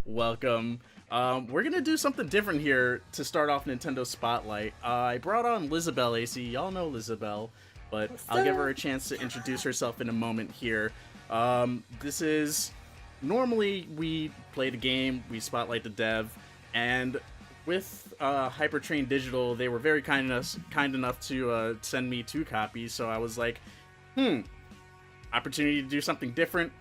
Welcome. We're gonna do something different here to start off Nintendo Spotlight. I brought on Lizabelle, AC. Y'all know Lizabelle, but I'll give her a chance to introduce herself in a moment here. This is... Normally, we play the game, we spotlight the dev, and with HypeTrain Digital, they were very kind enough to send me 2 copies, so I was like, opportunity to do something different.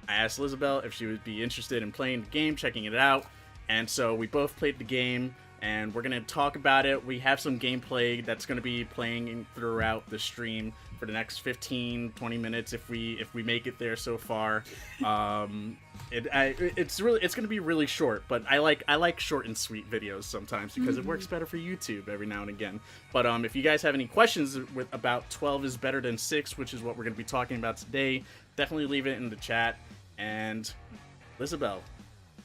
I asked Lizabelle if she would be interested in playing the game, checking it out, and so we both played the game, and we're going to talk about it. We have some gameplay that's going to be playing throughout the stream for the next 15-20 minutes if we make it there so far. It's going to be really short, but I like short and sweet videos sometimes because it works better for YouTube every now and again. But if you guys have any questions about 12 is better than 6, which is what we're going to be talking about today, definitely leave it in the chat. And Lizabelle,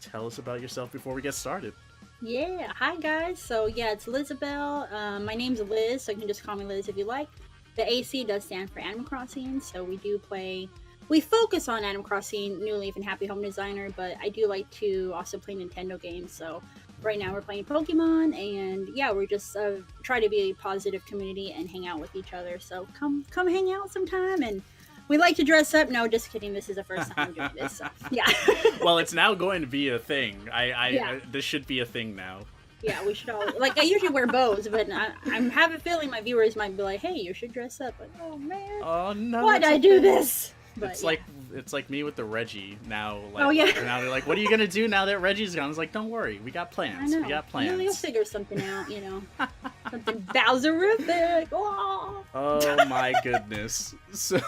tell us about yourself before we get started. Yeah, hi guys. So yeah, it's Lizabelle. My name's Liz, so you can just call me Liz if you like. The AC does stand for Animal Crossing, so we focus on Animal Crossing, New Leaf, and Happy Home Designer, but I do like to also play Nintendo games. So right now we're playing Pokemon, and yeah, we're just try to be a positive community and hang out with each other. So come hang out sometime, and we like to dress up. No, just kidding. This is the first time I'm doing this. So, yeah. Well, it's now going to be a thing. This should be a thing now. Yeah, we should all... Like, I usually wear bows, but I have a feeling my viewers might be like, hey, you should dress up. Like, oh, man. Oh, no. Why'd I do this? But, it's like me with the Reggie now. Like, oh, yeah. Now they're like, what are you going to do now that Reggie's gone? I was like, don't worry. We got plans. We got plans. You'll figure something out, you know. Something Bowserific. Oh, my goodness. So...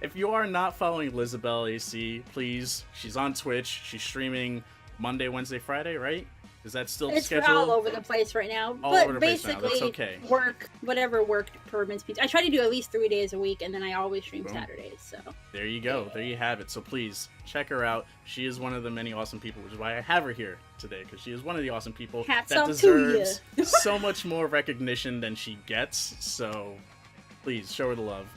If you are not following Lizabelle AC, please, she's on Twitch. She's streaming Monday, Wednesday, Friday, right? Is that still the schedule? It's all over the place right now. But basically, okay. Whatever work permits. I try to do at least 3 days a week, and then I always stream Saturdays. So there you go. There you have it. So please check her out. She is one of the many awesome people, which is why I have her here today, because she is one of the awesome people that deserves so much more recognition than she gets. So please show her the love.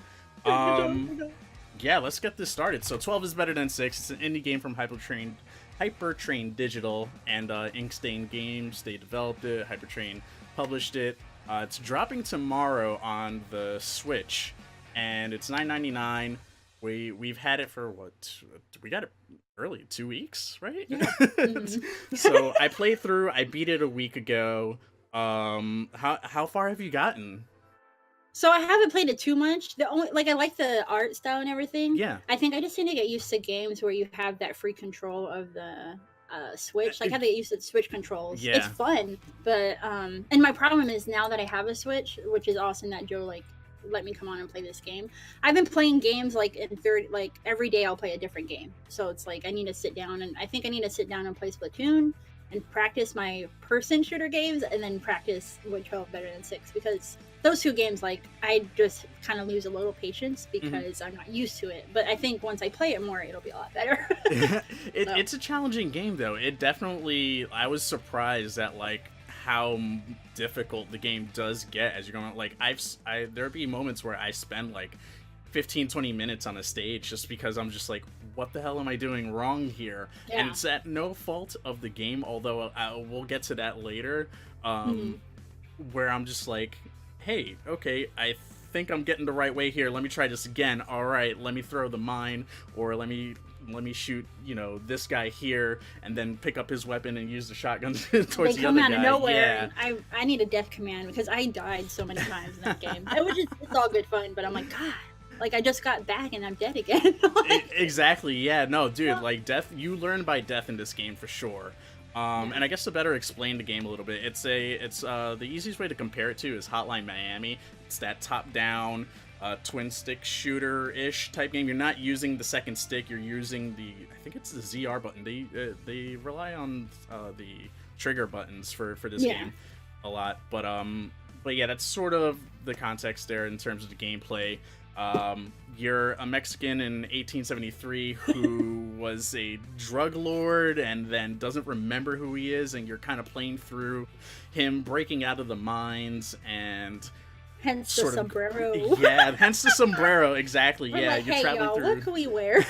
Yeah, let's get this started. So 12 is better than 6. It's an indie game from HypeTrain Digital and Inkstain Games. They developed it. HypeTrain published it. It's dropping tomorrow on the Switch, and it's $9.99. We've had it for what? We got it early, 2 weeks, right? Yeah. So I played through. I beat it a week ago. How far have you gotten? So I haven't played it too much. I like the art style and everything. Yeah. I think I just need to get used to games where you have that free control of the Switch. Like how they use the Switch controls. Yeah. It's fun, but and my problem is now that I have a Switch, which is awesome that Joe let me come on and play this game. I've been playing games every day I'll play a different game. So it's like I need to sit down and play Splatoon and practice my person shooter games, and then practice what 12 better than 6, because those 2 games, like, I just kind of lose a little patience because I'm not used to it. But I think once I play it more, it'll be a lot better. It's a challenging game, though. It definitely... I was surprised at, like, how difficult the game does get as you're going... Like, there'd be moments where I spend, like, 15-20 minutes on a stage just because I'm just like, what the hell am I doing wrong here? Yeah. And it's at no fault of the game, although we'll get to that later, where I'm just like... Hey, okay, I think I'm getting the right way here. Let me try this again. All right, let me throw the mine, or let me shoot, this guy here, and then pick up his weapon and use the shotgun towards the other guy. They come out of nowhere. Yeah. I need a death command because I died so many times in that game. It's all good fun, but I'm like, God, like I just got back and I'm dead again. Exactly. Yeah. No, dude. Like death. You learn by death in this game for sure. And I guess to better explain the game a little bit, it's the easiest way to compare it to is Hotline Miami. It's that top-down, twin stick shooter-ish type game. You're not using the second stick. You're using I think it's the ZR button. They rely on the trigger buttons for this game a lot. But yeah, that's sort of the context there in terms of the gameplay. You're a Mexican in 1873 who was a drug lord and then doesn't remember who he is, and you're kind of playing through him breaking out of the mines and hence the sombrero. Yeah, hence the sombrero, exactly. We're like, hey, y'all, what can we wear?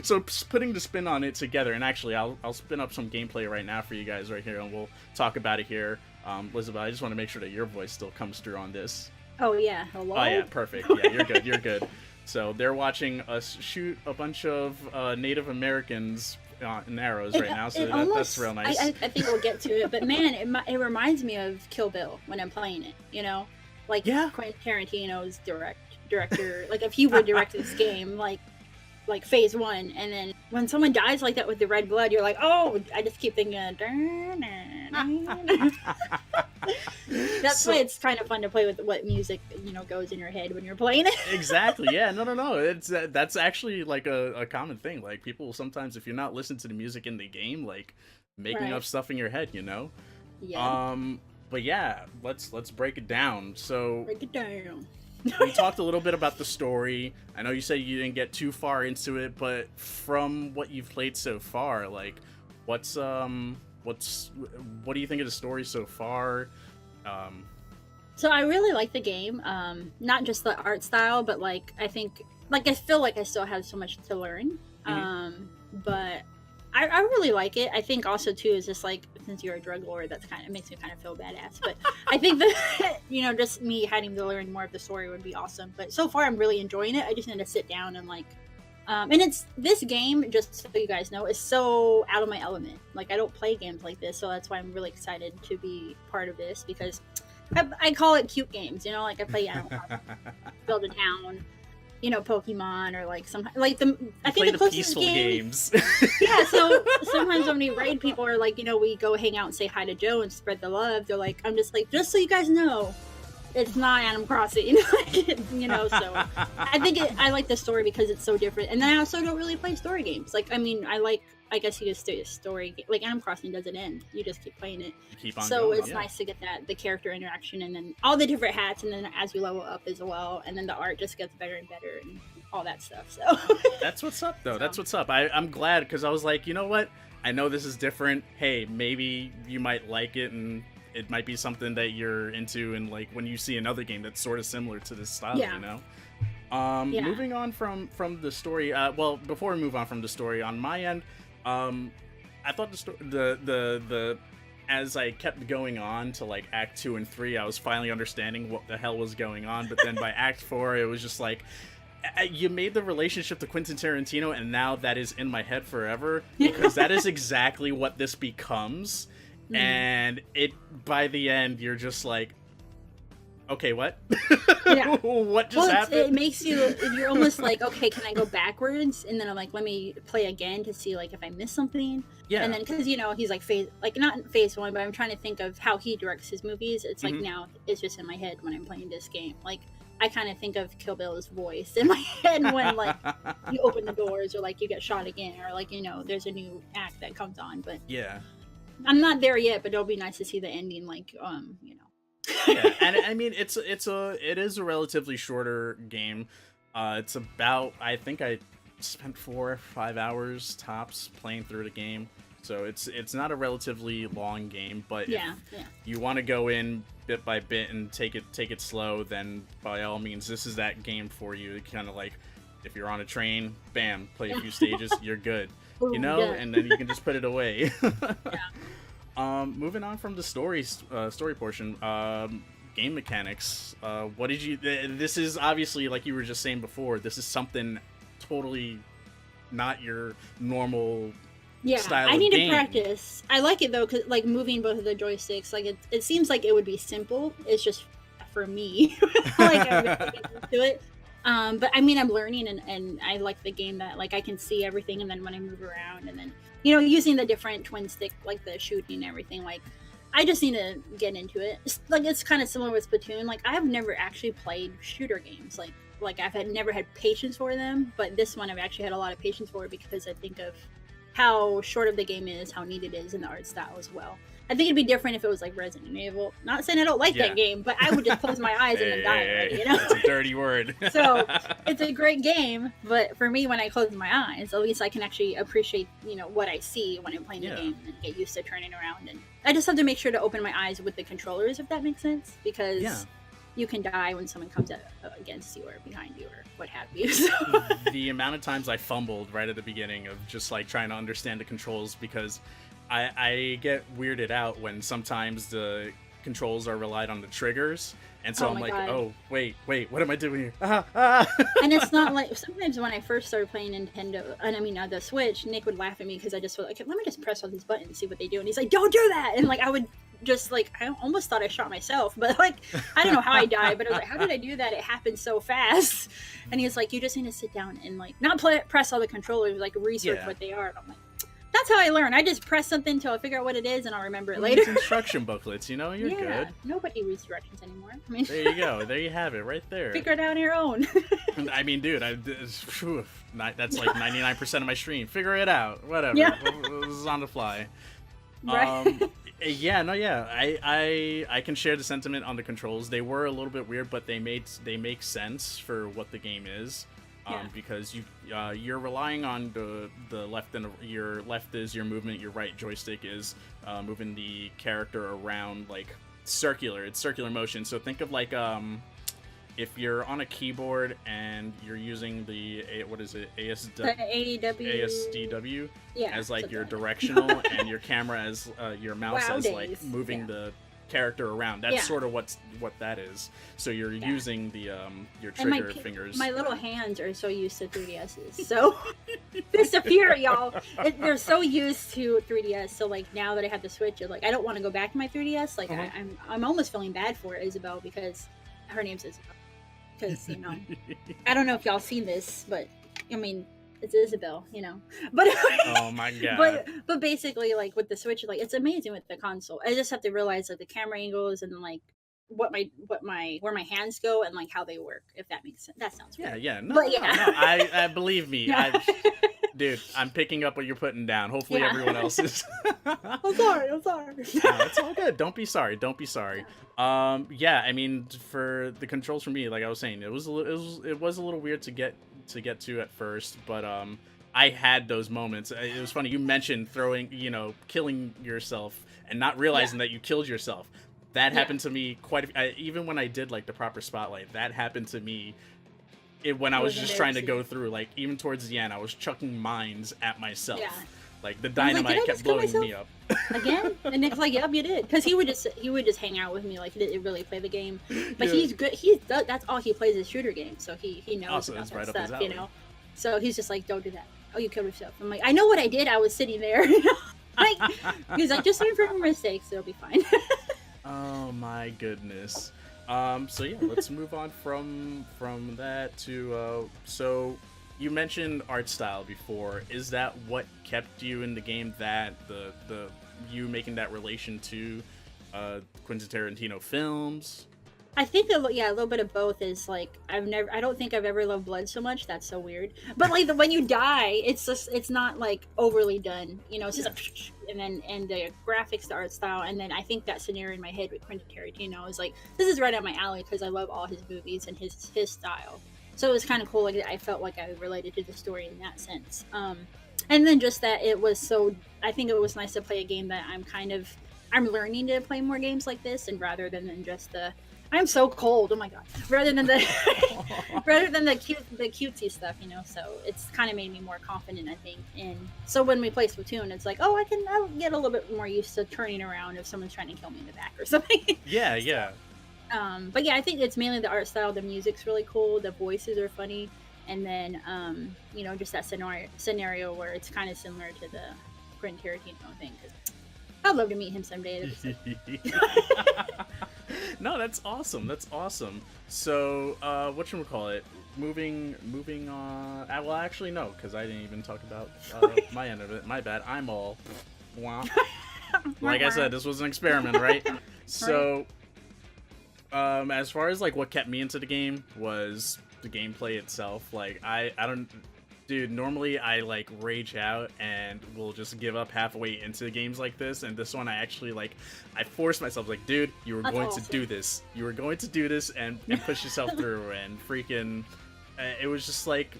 So putting the spin on it together, and actually, I'll spin up some gameplay right now for you guys right here, and we'll talk about it here. Lizabelle, I just want to make sure that your voice still comes through on this. Oh yeah, hello. Oh yeah, perfect. Yeah, you're good. You're good. So they're watching us shoot a bunch of Native Americans in arrows right now, so that's real nice. I think we'll get to it, but man, it reminds me of Kill Bill when I'm playing it. You know, like Quentin Tarantino's director. Like if he would direct this game, like phase 1, and then when someone dies like that with the red blood, you're like, oh, I just keep thinking. That's why it's kind of fun to play with what music goes in your head when you're playing it. Exactly. Yeah. No. It's that's actually like a common thing. Like people sometimes, if you're not listening to the music in the game, like making up stuff in your head, Yeah. But yeah, let's break it down. So break it down. We talked a little bit about the story. I know you said you didn't get too far into it, but from what you've played so far, like what do you think of the story so far? So I really like the game. Not just the art style, but I feel like I still have so much to learn. But I really like it. I think also too is just like, since you're a drug lord, that's it makes me kind of feel badass. But I think that just me having to learn more of the story would be awesome. But so far I'm really enjoying it. I just need to sit down and and this game, just so you guys know, is so out of my element. Like I don't play games like this, so that's why I'm really excited to be part of this, because I call it cute games. Like I play Animal Crossing, Build a Town, Pokemon, or I think the closest games. Yeah, so sometimes when we raid people, or we go hang out and say hi to Joe and spread the love, they're like, I'm just like, just so you guys know, it's not Animal Crossing. So I think I like the story because it's so different. And then I also don't really play story games. I guess you just do a story, like Animal Crossing doesn't end. You just keep playing it. Keep on so going, it's nice to get the character interaction, and then all the different hats, and then as you level up as well, and then the art just gets better and better and all that stuff. So that's what's up, though. So. That's what's up. I'm glad, because I was like, you know what? I know this is different. Hey, maybe you might like it, and it might be something that you're into, and when you see another game that's sort of similar to this style, Moving on from the story. Well, before we move on from the story, on my end, I thought the as I kept going on to Act 2 and 3, I was finally understanding what the hell was going on. But then by Act 4, it was just like, you made the relationship to Quentin Tarantino, and now that is in my head forever, because that is exactly what this becomes. And by the end, you're just like, okay, what? Yeah. What just happened? It makes you're almost like, okay, can I go backwards? And then I'm like, let me play again to see if I missed something. Yeah. And then because he's not in phase 1, but I'm trying to think of how he directs his movies. It's now it's just in my head when I'm playing this game. I kind of think of Kill Bill's voice in my head when you open the doors, or you get shot again, or there's a new act that comes on. But yeah, I'm not there yet, but it'll be nice to see the ending. Yeah, and I mean it is a relatively shorter game. It's about, I think I spent 4 or 5 hours tops playing through the game, so it's not a relatively long game. But if you want to go in bit by bit and take it slow, then by all means, this is that game for you. Kind of if you're on a train, bam, play a few stages, you're good, and then you can just put it away. Moving on from the story portion, game mechanics. What did you? This is obviously, like you were just saying before, this is something totally not your normal style. I need to practice. I like it though, because moving both of the joysticks, it seems like it would be simple. It's just for me, I'm into it. But I mean, I'm learning, and I like the game that I can see everything, and then when I move around, and then using the different twin stick, the shooting and everything, I just need to get into it. It's kind of similar with Splatoon. I have never actually played shooter games. I've never had patience for them, but this one I've actually had a lot of patience for, because I think of how short of the game is, how neat it is, and the art style as well. I think it'd be different if it was Resident Evil. Not saying I don't like that game, but I would just close my eyes and then die already, That's a dirty word. So it's a great game, but for me, when I close my eyes, at least I can actually appreciate, what I see when I'm playing the game, and get used to turning around. And I just have to make sure to open my eyes with the controllers, if that makes sense, because you can die when someone comes against you or behind you or what have you. So. the amount of times I fumbled right at the beginning of just like trying to understand the controls, because I get weirded out when sometimes the controls are relied on the triggers, and so I'm like, God. oh wait, what am I doing here? And it's not like, sometimes when I first started playing Nintendo, and I mean the Switch, Nick would laugh at me because I just was like, let me just press all these buttons and see what they do, and he's like, don't do that, and like I would just like, I almost thought I shot myself, but like I don't know how I died, but I was like, how did I do that? It happened so fast. And he's like, you just need to sit down and like not press all the controllers, like research what they are. And I'm like, that's how I learn. I just press something until I figure out what it is, and I'll remember it later. Instruction booklets, you know, you're good. Nobody reads directions anymore. I mean, there you go. There you have it, right there. Figure it out on your own. I mean, dude, that's like 99% of my stream. Figure it out. Whatever. Yeah. This is on the fly. Right. I can share the sentiment on the controls. They were a little bit weird, but they make sense for what the game is. Because you're relying on the left, and your left is your movement, your right joystick is moving the character around like circular. It's circular motion. So think of like if you're on a keyboard and you're using the ASDW as like your directional, and your camera as your mouse as like moving the character around. That's sort of what that is. So you're using the your trigger fingers. My little hands are so used to 3DSs, so disappear, y'all. They're so used to 3DS. So like now that I have the Switch, like I don't want to go back to my 3DS. Like I'm almost feeling bad for Isabelle, because her name's Isabelle. Because you know, I don't know if y'all seen this, but I mean, it's Isabelle, you know. But oh my god. But basically, like with the Switch, like it's amazing with the console. I just have to realize like the camera angles and like where my hands go and like how they work. If that makes sense. That sounds weird. No, I believe me. Dude, I'm picking up what you're putting down. Hopefully everyone else is. I'm sorry. No, it's all good. Don't be sorry. I mean, for the controls for me, like I was saying, it was a little weird to get to at first, but I had those moments. It was funny. You mentioned killing yourself and not realizing that you killed yourself. That happened to me even when I did like the proper spotlight. That happened to me. When I was just trying to go through, like even towards the end, I was chucking mines at myself. Yeah. Like the dynamite kept blowing me up. Again? And Nick's like, yep, you did. Because he would just hang out with me, like he didn't really play the game. But he's good. That's all he plays is shooter games, so he knows about that stuff, you know. So he's just like, don't do that. Oh, you killed yourself. I'm like, I know what I did. I was sitting there. Like, he's like, just learn from your mistakes. It'll be fine. Oh my goodness. So yeah, let's move on from that to so you mentioned art style before. Is that what kept you in the game, that the you making that relation to Quentin Tarantino films? I think a little bit of both. Is like I don't think I've ever loved blood so much. That's so weird. But like when you die, it's not like overly done. You know, it's just like, and the graphics, the art style, and then I think that scenario in my head with Quentin Tarantino is like, this is right up my alley because I love all his movies and his style. So it was kind of cool. Like I felt like I related to the story in that sense. And then just that it was so. I think it was nice to play a game that I'm learning to play more games like this, and rather than just the. I'm so cold. Oh my god! Rather than the cutesy stuff, you know. So it's kind of made me more confident, I think. And so when we play Splatoon, it's like, oh, I'll get a little bit more used to turning around if someone's trying to kill me in the back or something. Yeah. But yeah, I think it's mainly the art style. The music's really cool. The voices are funny, and then just that scenario where it's kind of similar to the Quentin Tarantino thing. Cause I'd love to meet him someday. No, that's awesome. So, whatchamacallit? Moving on. Well, actually, no, because I didn't even talk about my end of it. My bad. I'm all. Like I said, this was an experiment, right? So, as far as like what kept me into the game was the gameplay itself. Like, I don't. Dude, normally I like rage out and will just give up halfway into games like this, and this one I actually I forced myself, like, dude, you were going to do this. You were going to do this and push yourself through, and freaking, it was just like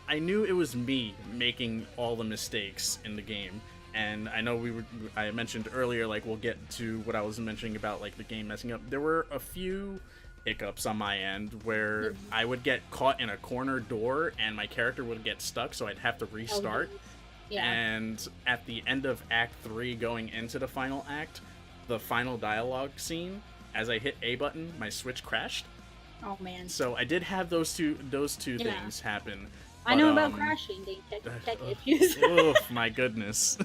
I knew it was me making all the mistakes in the game, and I know I mentioned earlier, like, we'll get to what I was mentioning about like the game messing up. There were a few hiccups on my end where I would get caught in a corner door and my character would get stuck, so I'd have to restart. Yeah. And at the end of Act 3 going into the final act, the final dialogue scene, as I hit A button, my Switch crashed. Oh man. So I did have those two things happen. I know about crashing. They tech issues. Oh my goodness.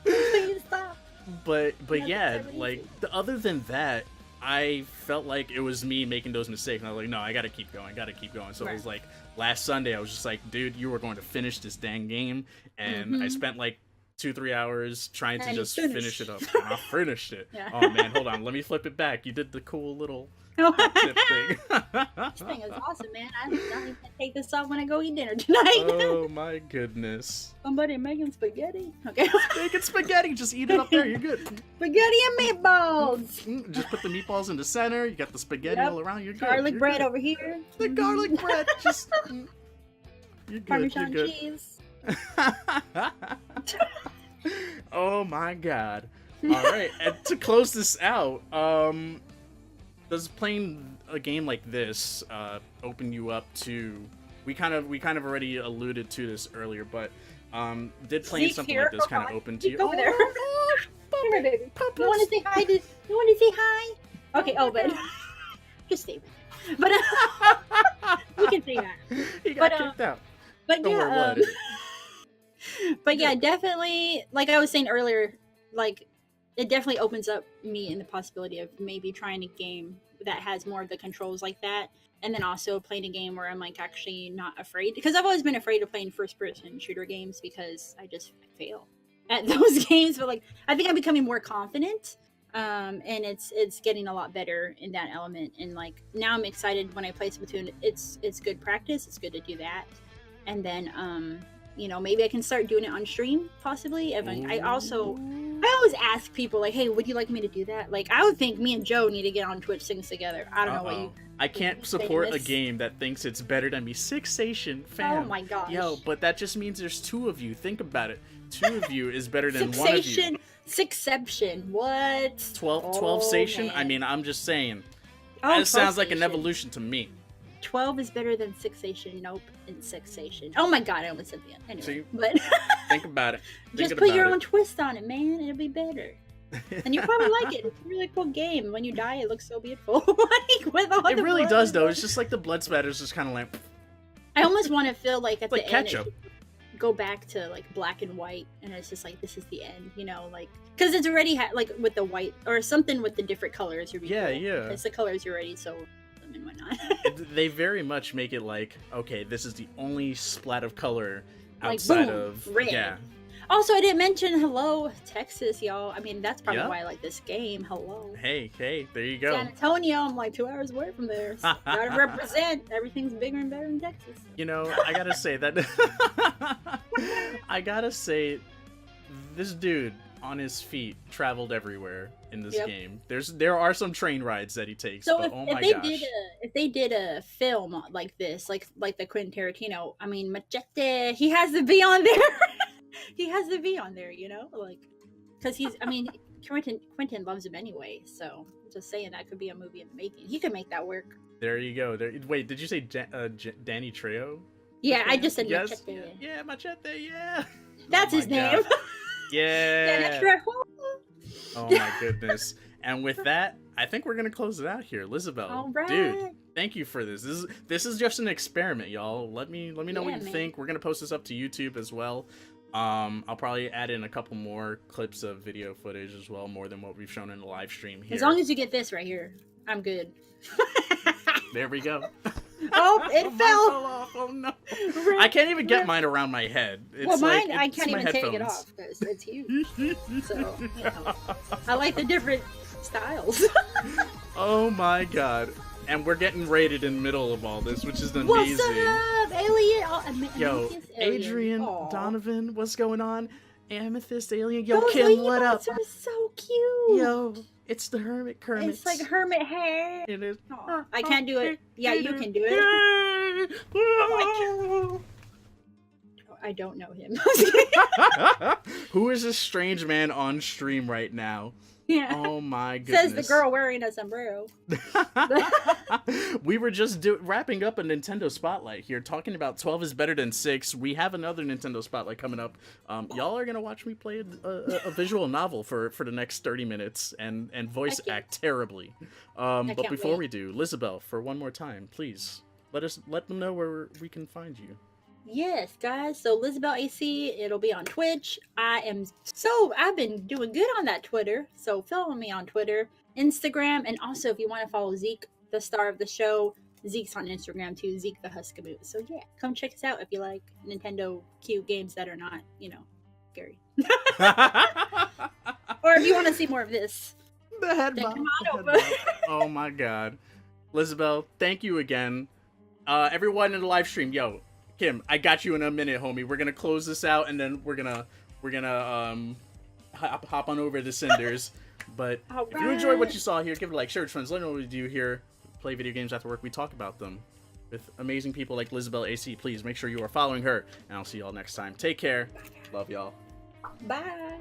Please stop. But yeah, like other than that, I felt like it was me making those mistakes, and I was like, no, I gotta keep going. So it was like last Sunday, I was just like, dude, you are going to finish this dang game, and I spent like 2-3 hours trying to just finish it up. And I finished it. Yeah. Oh man, hold on, let me flip it back. You did the cool little tip thing. This thing is awesome, man. I'm not even gonna take this off when I go eat dinner tonight. Oh my goodness. Somebody making spaghetti? Okay. Making spaghetti, just eat it up there, you're good. Spaghetti and meatballs! Just put the meatballs in the center, you got the spaghetti all around, you're good. Garlic bread over here. The garlic bread, just... You're good, Parmesan cheese. Oh my god. Alright, and to close this out, does playing a game like this open you up to... We kind of already alluded to this earlier, but did playing something like this kind of open to you? Over there. Come here, baby. You want to say hi? You want to say hi? Okay, but just stay there. But you can say hi. He got kicked out. But yeah, but yeah, definitely. Like I was saying earlier, like it definitely opens up me in the possibility of maybe trying a game that has more of the controls like that. And then also playing a game where I'm like actually not afraid, because I've always been afraid of playing first person shooter games because I just fail at those games. But like I think I'm becoming more confident, and it's getting a lot better in that element. And like now I'm excited when I play Splatoon. It's good practice. It's good to do that, and then you know, maybe I can start doing it on stream possibly. I always ask people like, hey, would you like me to do that? Like I would think me and Joe need to get on Twitch things together. I don't know what you. I can't support a game that thinks it's better than me. Sixation, fam. Oh my gosh. Yo, but that just means there's two of you. Think about it. Two of you is better than one of you. Sixception. What? 12 station? Man. I mean, I'm just saying. That sounds like an evolution to me. 12 is better than sixation. Nope. And sixation. Oh my god, I almost said the end. Anyway, see, but think about it. Just put your own twist on it, man. It'll be better. And you probably like it. It's a really cool game. When you die, it looks so beautiful. Like with all it the really blood. Does, though. It's just like the blood spatters just kind of like... I almost want to feel like at the end, go back to like black and white, and it's just like, this is the end, you know, like... Because it's already like with the white, or something with the different colors. Cool. Yeah. It's the colors already, so... and whatnot. They very much make it like, okay, this is the only splat of color like, outside boom, of... red. Yeah. Also, I didn't mention hello, Texas, y'all. I mean, that's probably why I like this game. Hello. Hey, there you go. San Antonio, I'm like 2 hours away from there. So gotta represent. Everything's bigger and better in Texas. You know, I gotta say that... this dude on his feet traveled everywhere in this game. There are some train rides that he takes, so but if they did a film like this, like the Quentin Tarantino, I mean, Machete, he has the V on there. He has the V on there, you know, like, because Quentin loves him anyway. So just saying, that could be a movie in the making. He could make that work. There you go. Wait, did you say Danny Trejo? Yeah, I just said Machete. Yeah, Machete. Yeah. That's his name. Yeah. Oh my goodness. And with that, I think we're gonna close it out here. Lizabelle, all right. Dude, thank you for this. This is just an experiment, y'all. Let me know what you think. We're gonna post this up to YouTube as well. I'll probably add in a couple more clips of video footage as well, more than what we've shown in the live stream here. As long as you get this right here, I'm good. There we go. Oh, it fell off. Oh no! I can't even get mine around my head. Well, mine, I can't even take it off because it's huge. So, you know, I like the different styles. Oh my god! And we're getting rated in the middle of all this, which is amazing. What's up, alien? Yo, Adrian, Donovan, what's going on? Amethyst, alien. Yo, those Kim, what up? Those are so cute. Yo, it's the hermit Kermit. It's like hermit hair. It is. Oh, I can't do it. Yeah, you can do it. I don't know him. Who is this strange man on stream right now? Yeah. Oh my goodness. Says the girl wearing a sombrero. We were just wrapping up a Nintendo Spotlight here, talking about 12 is better than 6. We have another Nintendo Spotlight coming up. Y'all are going to watch me play a visual novel for the next 30 minutes and voice act terribly. But before we do, Lizabelle, for one more time, please, let them know where we can find you. Yes, guys. So Lizabelle AC, it'll be on Twitch. I've been doing good on that Twitter. So follow me on Twitter, Instagram, and also if you want to follow Zeke, the star of the show, Zeke's on Instagram too, Zeke the Huskamoot. So yeah, come check us out if you like Nintendo cute games that are not, scary. Or if you want to see more of this. The head bop. Oh my god. Lizabelle, thank you again. Everyone in the live stream, yo, Kim, I got you in a minute, homie. We're gonna close this out, and then we're gonna hop on over to Cinders. But if you enjoyed what you saw here, give it a like, share it with friends. Let me know what we do here. Play video games after work. We talk about them with amazing people like Lizabelle AC. Please make sure you are following her, and I'll see y'all next time. Take care. Love y'all. Bye.